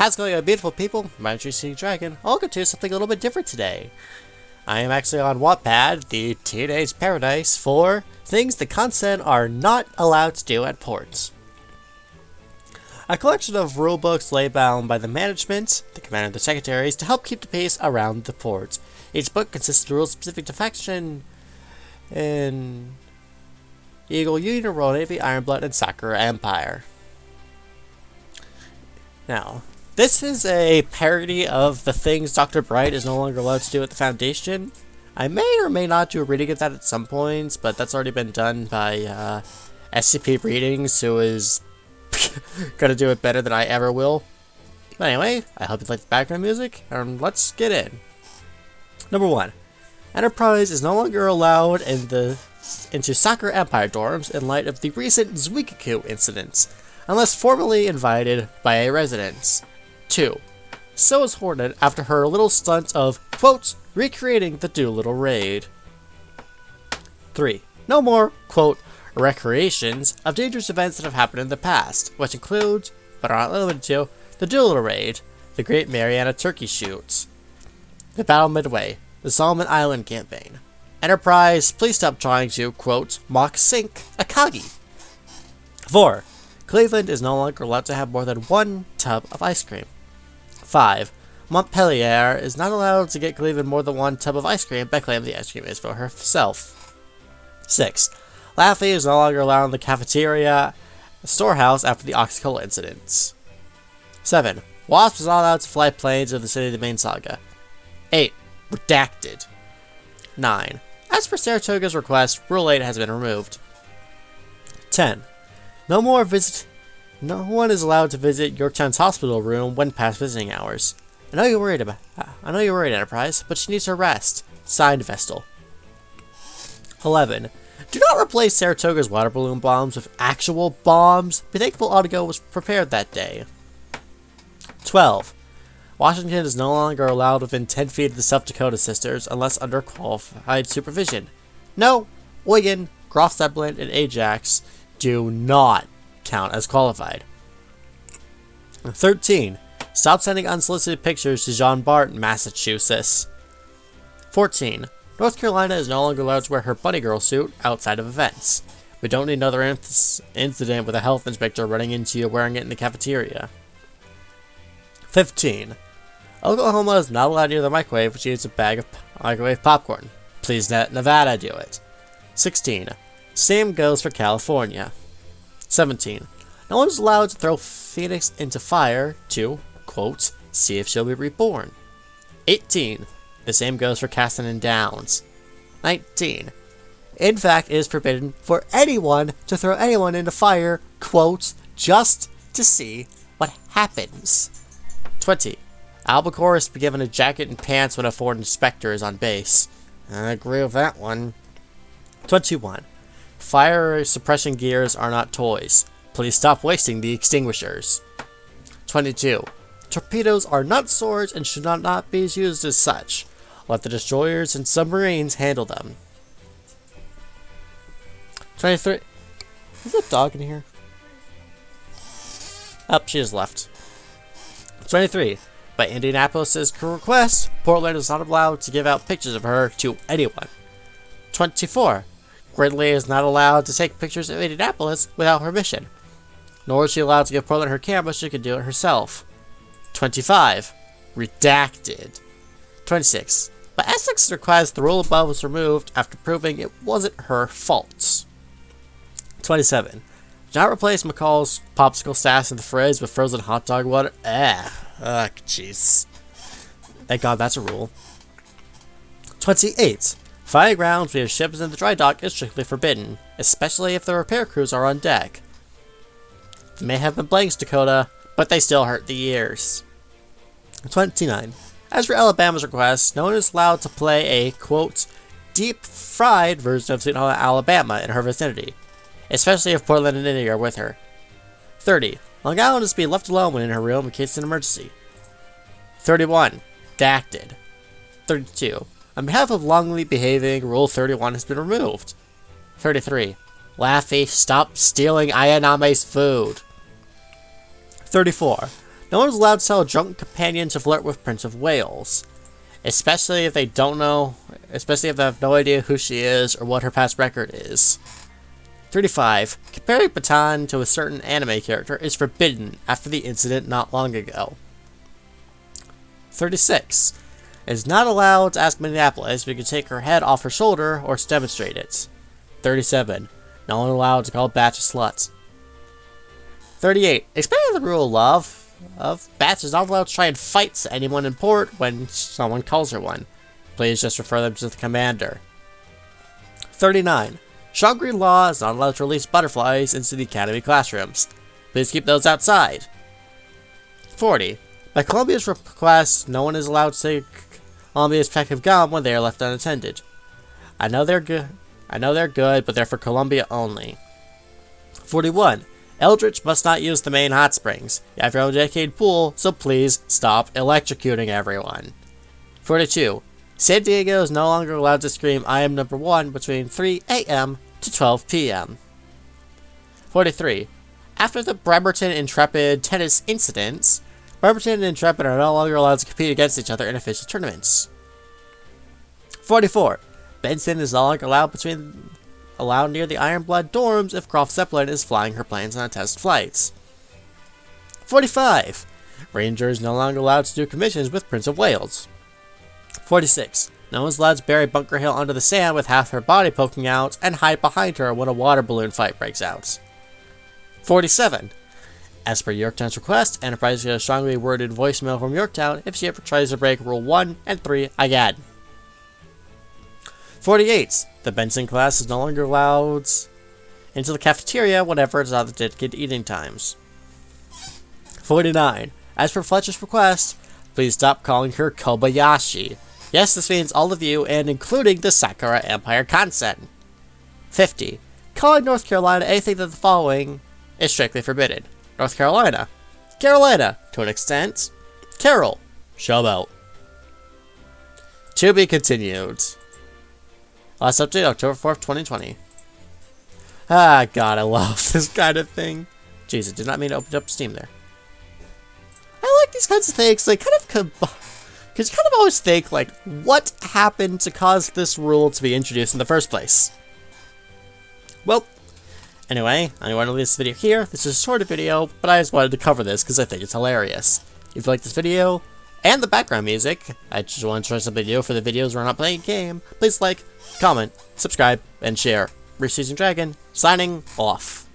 How's it going, beautiful people? My Introducing Dragon. I'll go to something a little bit different today. I am actually on Wattpad, the teenage paradise for things the consent are not allowed to do at ports. A collection of rulebooks laid down by the management, the commander and the secretaries, to help keep the peace around the port. Each book consists of rules specific to faction in Eagle Union, Royal Navy, Ironblood, and Sakura Empire. Now, this is a parody of the things Dr. Bright is no longer allowed to do at the Foundation. I may or may not do a reading of that at some points, but that's already been done by SCP Readings, who is gonna do it better than I ever will. But anyway, I hope you like the background music, and let's get in. Number 1. Enterprise is no longer allowed into Sakura Empire dorms in light of the recent Zuikaku incidents, unless formally invited by a resident. 2. So is Hornet after her little stunt of, quote, recreating the Doolittle raid. 3. No more, quote, recreations of dangerous events that have happened in the past, which include, but are not limited to, the Doolittle raid, the Great Mariana Turkey Shoot, the Battle Midway, the Solomon Island campaign. Enterprise, please stop trying to, quote, mock sink Akagi. 4. Cleveland is no longer allowed to have more than one tub of ice cream. 5. Montpellier is not allowed to get Cleveland more than one tub of ice cream by claiming the ice cream is for herself. 6. Laffy is no longer allowed in the cafeteria storehouse after the Oxycola incidents. 7. Wasp is not allowed to fly planes in the city of the main saga. 8. Redacted. 9. As per Saratoga's request, Rule 8 has been removed. 10. No one is allowed to visit Yorktown's hospital room when past visiting hours. I know you're worried, Enterprise, but she needs her rest. Signed, Vestal. 11. Do not replace Saratoga's water balloon bombs with actual bombs. Be thankful Audigo was prepared that day. 12. Washington is no longer allowed within 10 feet of the South Dakota sisters unless under qualified supervision. No, Oygen, Groff Zeppelin, and Ajax do not count as qualified. 13. Stop sending unsolicited pictures to Jean Bart, Massachusetts. 14. North Carolina is no longer allowed to wear her bunny girl suit outside of events. We don't need another incident with a health inspector running into you wearing it in the cafeteria. 15. Oklahoma is not allowed near the microwave, which eats a bag of microwave popcorn. Please let Nevada do it. 16. Same goes for California. 17. No one is allowed to throw Phoenix into fire to, quote, see if she'll be reborn. 18. The same goes for Caston and Downs. 19. In fact, it is forbidden for anyone to throw anyone into fire, quote, just to see what happens. 20. Albacore is to be given a jacket and pants when a foreign inspector is on base. I agree with that one. 21. Fire suppression gears are not toys. Please stop wasting the extinguishers. 22. Torpedoes are not swords and should not be used as such. Let the destroyers and submarines handle them. 23. Is that dog in here? Oh, she just left. 23. By Indianapolis' request, Portland is not allowed to give out pictures of her to anyone. 24. Gridley is not allowed to take pictures of Indianapolis without permission. Nor is she allowed to give Portland her camera so she can do it herself. 25. Redacted. 26. By Essex's request, the rule above was removed after proving it wasn't her fault. 27. Do not replace McCall's popsicle stash in the fridge with frozen hot dog water. Ugh, jeez. Thank God that's a rule. 28. Flying grounds where ships in the dry dock is strictly forbidden, especially if the repair crews are on deck. They may have been blanks, Dakota, but they still hurt the ears. 29. As for Alabama's request, no one is allowed to play a, quote, deep-fried version of Sweet Home Alabama in her vicinity, especially if Portland and Indy are with her. 30. Long Island is to be left alone when in her room in case of an emergency. 31. Redacted. 32. On behalf of Longley behaving, Rule 31 has been removed. 33. Laffy, stop stealing Ayaname's food. 34. No one's allowed to tell a drunken companion to flirt with Prince of Wales. Especially if they don't know, especially if they have no idea who she is or what her past record is. 35. Comparing Baton to a certain anime character is forbidden after the incident not long ago. 36. It is not allowed to ask Minneapolis if you can take her head off her shoulder or to demonstrate it. 37. No one allowed to call Batch a slut. 38. Expanding the rule of Batch is not allowed to try and fight anyone in port when someone calls her one. Please just refer them to the commander. 39. Shangri-La is not allowed to release butterflies into the academy classrooms. Please keep those outside. 40. By Columbia's request, no one is allowed to take Columbia's pack of gum when they are left unattended. I know they're good, but they're for Columbia only. 41. Eldritch must not use the main hot springs. You have your own dedicated pool, so please stop electrocuting everyone. 42. San Diego is no longer allowed to scream "I am number one" between 3 a.m. to 12 p.m. 43. After the Bremerton Intrepid tennis incidents, Bremerton and Intrepid are no longer allowed to compete against each other in official tournaments. 44. Benson is no longer allowed near the Ironblood dorms if Croft Zeppelin is flying her planes on test flights. 45. Ranger is no longer allowed to do commissions with Prince of Wales. 46. No one's allowed to bury Bunker Hill under the sand with half her body poking out and hide behind her when a water balloon fight breaks out. 47. As per Yorktown's request, Enterprise gets a strongly worded voicemail from Yorktown if she ever tries to break Rule 1 and 3 again. 48. The Benson class is no longer allowed into the cafeteria whenever it's not the dedicated eating times. 49. As per Fletcher's request, please stop calling her Kobayashi. Yes, this means all of you, and including the Sakura Empire consent. 50. Calling North Carolina anything that the following is strictly forbidden. North Carolina. Carolina, to an extent. Carol. Showboat. To be continued. Last update, October 4th, 2020. Ah, God, I love this kind of thing. Jeez, I did not mean to open up Steam there. I like these kinds of things. They kind of because you kind of always think, like, what happened to cause this rule to be introduced in the first place? Well, anyway, I'm going to leave this video here. This is a shorter video, but I just wanted to cover this because I think it's hilarious. If you like this video and the background music, I just want to try something new for the videos where I'm not playing a game, please like, comment, subscribe, and share. Rhys Dragon, signing off.